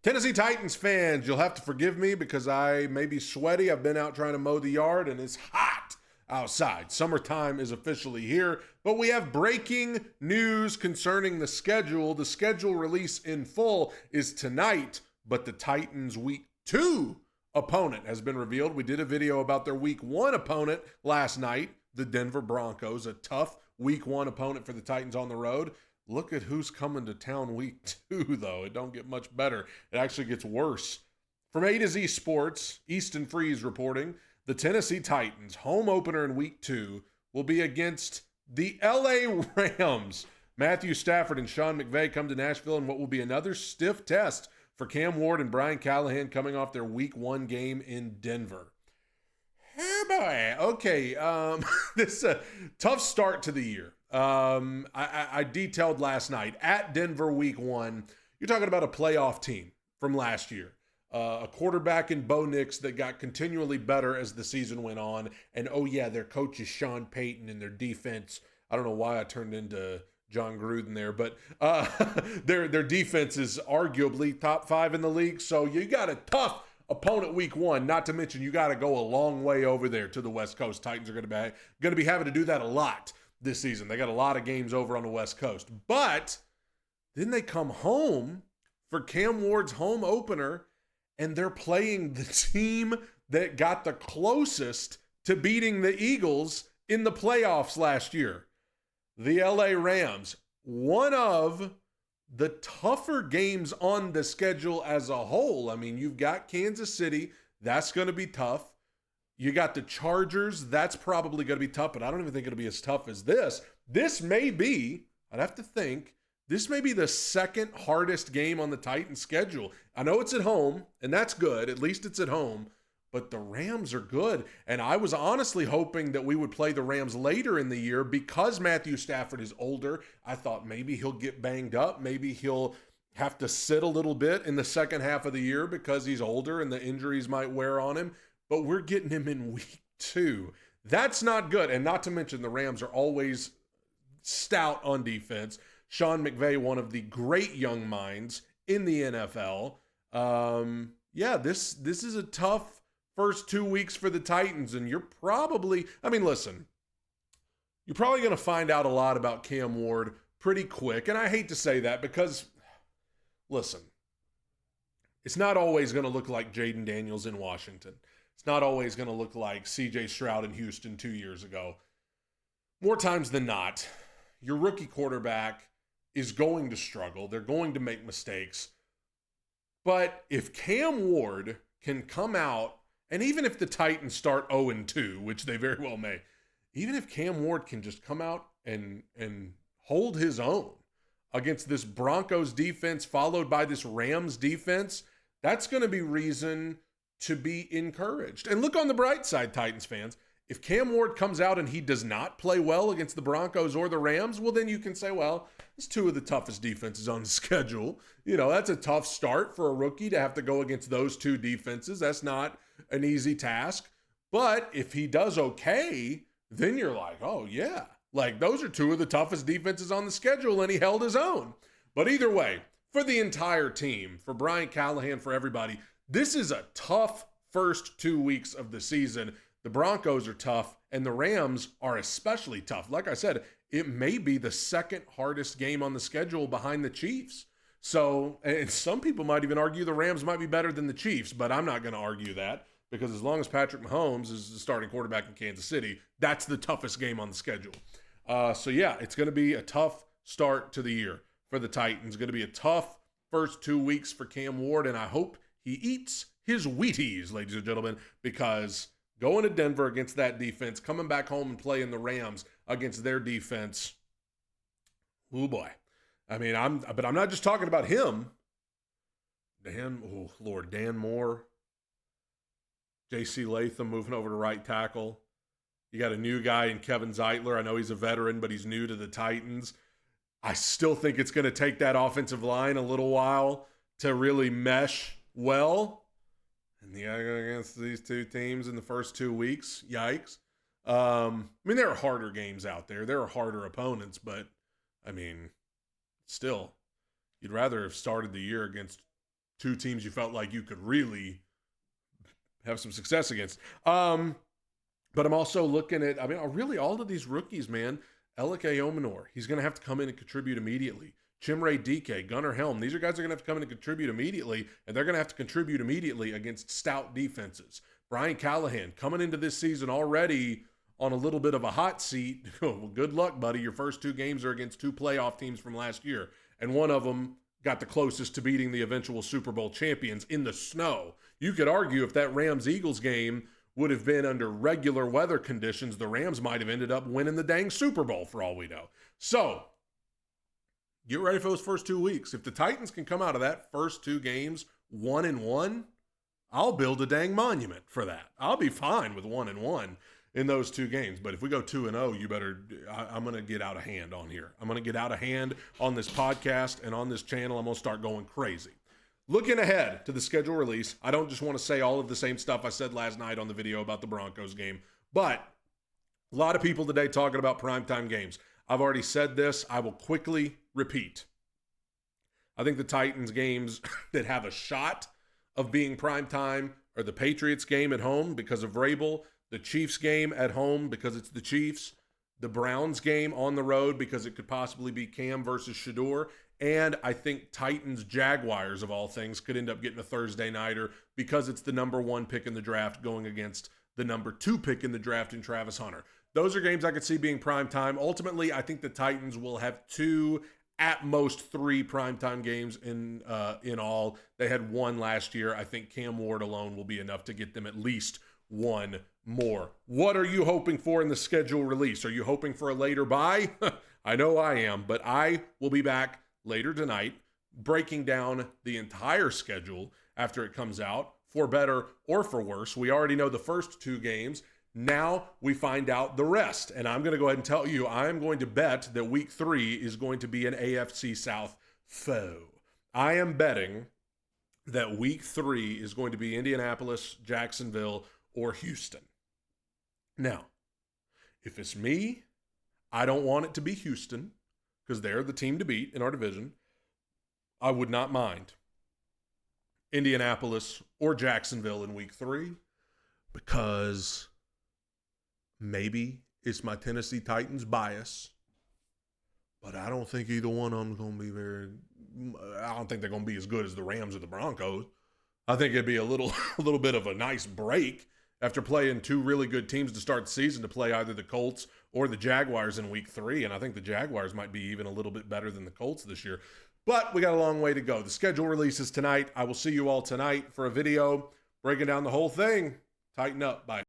Tennessee Titans fans, you'll have to forgive me because I may be sweaty. I've been out trying to mow the yard and it's hot outside. Summertime is officially here, but we have breaking news concerning the schedule. The schedule release in full is tonight, but the Titans' week 2 opponent has been revealed. We did a video about their week 1 opponent last night, the Denver Broncos, a tough week 1 opponent for the Titans on the road. Look at who's coming to town week 2, though. It don't get much better. It actually gets worse. From A to Z Sports, Easton Freeze reporting, the Tennessee Titans' home opener in week 2 will be against the LA Rams. Matthew Stafford and Sean McVay come to Nashville in what will be another stiff test for Cam Ward and Brian Callahan coming off their week 1 game in Denver. Oh boy. Okay, this is a tough start to the year. I detailed last night at Denver week 1. You're talking about a playoff team from last year. A quarterback in Bo Nix that got continually better as the season went on. And oh yeah, their coach is Sean Payton and their defense. I don't know why I turned into John Gruden there, but their defense is arguably top 5 in the league. So you got a tough opponent week 1, not to mention you got to go a long way over there to the West Coast. Titans are going to be having to do that a lot this season. They got a lot of games over on the West Coast. But then they come home for Cam Ward's home opener, and they're playing the team that got the closest to beating the Eagles in the playoffs last year. The LA Rams, one of the tougher games on the schedule as a whole. I mean, you've got Kansas City. That's going to be tough. You got the Chargers. That's probably going to be tough, but I don't even think it'll be as tough as this. This may be, I'd have to think, this may be the second hardest game on the Titans schedule. I know it's at home, and that's good. At least it's at home. But the Rams are good. And I was honestly hoping that we would play the Rams later in the year because Matthew Stafford is older. I thought maybe he'll get banged up. Maybe he'll have to sit a little bit in the second half of the year because he's older and the injuries might wear on him. But we're getting him in week 2. That's not good. And not to mention the Rams are always stout on defense. Sean McVay, one of the great young minds in the NFL. This is a tough first 2 weeks for the Titans. And you're probably going to find out a lot about Cam Ward pretty quick. And I hate to say that because, listen, it's not always going to look like Jaden Daniels in Washington. It's not always going to look like C.J. Stroud in Houston 2 years ago. More times than not, your rookie quarterback is going to struggle. They're going to make mistakes. But if Cam Ward can come out, and even if the Titans start 0-2, which they very well may, even if Cam Ward can just come out and hold his own against this Broncos defense followed by this Rams defense, that's going to be reason to be encouraged. And look on the bright side, Titans fans. If Cam Ward comes out and he does not play well against the Broncos or the Rams, well, then you can say, well, it's 2 of the toughest defenses on the schedule. You know, that's a tough start for a rookie to have to go against those 2 defenses. That's not an easy task. But if he does okay, then you're like, oh, yeah. Like, those are 2 of the toughest defenses on the schedule, and he held his own. But either way, for the entire team, for Brian Callahan, for everybody, this is a tough first 2 weeks of the season. The Broncos are tough, and the Rams are especially tough. Like I said, it may be the second hardest game on the schedule behind the Chiefs. So, and some people might even argue the Rams might be better than the Chiefs, but I'm not going to argue that because as long as Patrick Mahomes is the starting quarterback in Kansas City, that's the toughest game on the schedule. It's going to be a tough start to the year for the Titans. It's going to be a tough first 2 weeks for Cam Ward, and I hope he eats his Wheaties, ladies and gentlemen, because going to Denver against that defense, coming back home and playing the Rams against their defense, oh boy. I mean, I'm not just talking about him. Dan Moore, J.C. Latham moving over to right tackle. You got a new guy in Kevin Zeitler. I know he's a veteran, but he's new to the Titans. I still think it's going to take that offensive line a little while to really mesh well. And the against these 2 teams in the first 2 weeks, yikes. There are harder games out there. There are harder opponents, but, still, you'd rather have started the year against two teams you felt like you could really have some success against. But I'm also looking at, I mean, really all of these rookies, man. Elik Eomanor, he's going to have to come in and contribute immediately. Chimere Dike, Gunnar Helm, these are guys that are going to have to come in and contribute immediately, and they're going to have to contribute immediately against stout defenses. Brian Callahan coming into this season already on a little bit of a hot seat. Well, good luck, buddy. Your first two games are against two playoff teams from last year, and one of them got the closest to beating the eventual Super Bowl champions in the snow. You could argue if that Rams-Eagles game would have been under regular weather conditions, the Rams might have ended up winning the dang Super Bowl for all we know. So, get ready for those first 2 weeks. If the Titans can come out of that first two games 1-1, I'll build a dang monument for that. I'll be fine with 1-1 in those two games. But if we go 2-0, you better, I'm going to get out of hand on here. I'm going to get out of hand on this podcast and on this channel. I'm going to start going crazy. Looking ahead to the schedule release, I don't just want to say all of the same stuff I said last night on the video about the Broncos game, but a lot of people today talking about primetime games. I've already said this. I will quickly repeat. I think the Titans games that have a shot of being primetime are the Patriots game at home because of Vrabel, the Chiefs game at home because it's the Chiefs, the Browns game on the road because it could possibly be Cam versus Shedeur, and I think Titans-Jaguars, of all things, could end up getting a Thursday nighter because it's the number 1 pick in the draft going against the number 2 pick in the draft in Travis Hunter. Those are games I could see being primetime. Ultimately, I think the Titans will have 2, at most 3 primetime games in all. They had 1 last year. I think Cam Ward alone will be enough to get them at least 1 more. What are you hoping for in the schedule release? Are you hoping for a later bye? I know I am, but I will be back later tonight breaking down the entire schedule after it comes out, for better or for worse. We already know the first 2 games. Now we find out the rest. And I'm going to go ahead and tell you, I'm going to bet that week 3 is going to be an AFC South foe. I am betting that week 3 is going to be Indianapolis, Jacksonville, or Houston. Now, if it's me, I don't want it to be Houston because they're the team to beat in our division. I would not mind Indianapolis or Jacksonville in week 3 because maybe it's my Tennessee Titans bias, but I don't think either one of them is going to be I don't think they're going to be as good as the Rams or the Broncos. I think it'd be a little bit of a nice break after playing 2 really good teams to start the season to play either the Colts or the Jaguars in week 3. And I think the Jaguars might be even a little bit better than the Colts this year. But we got a long way to go. The schedule releases tonight. I will see you all tonight for a video breaking down the whole thing. Tighten up. Bye.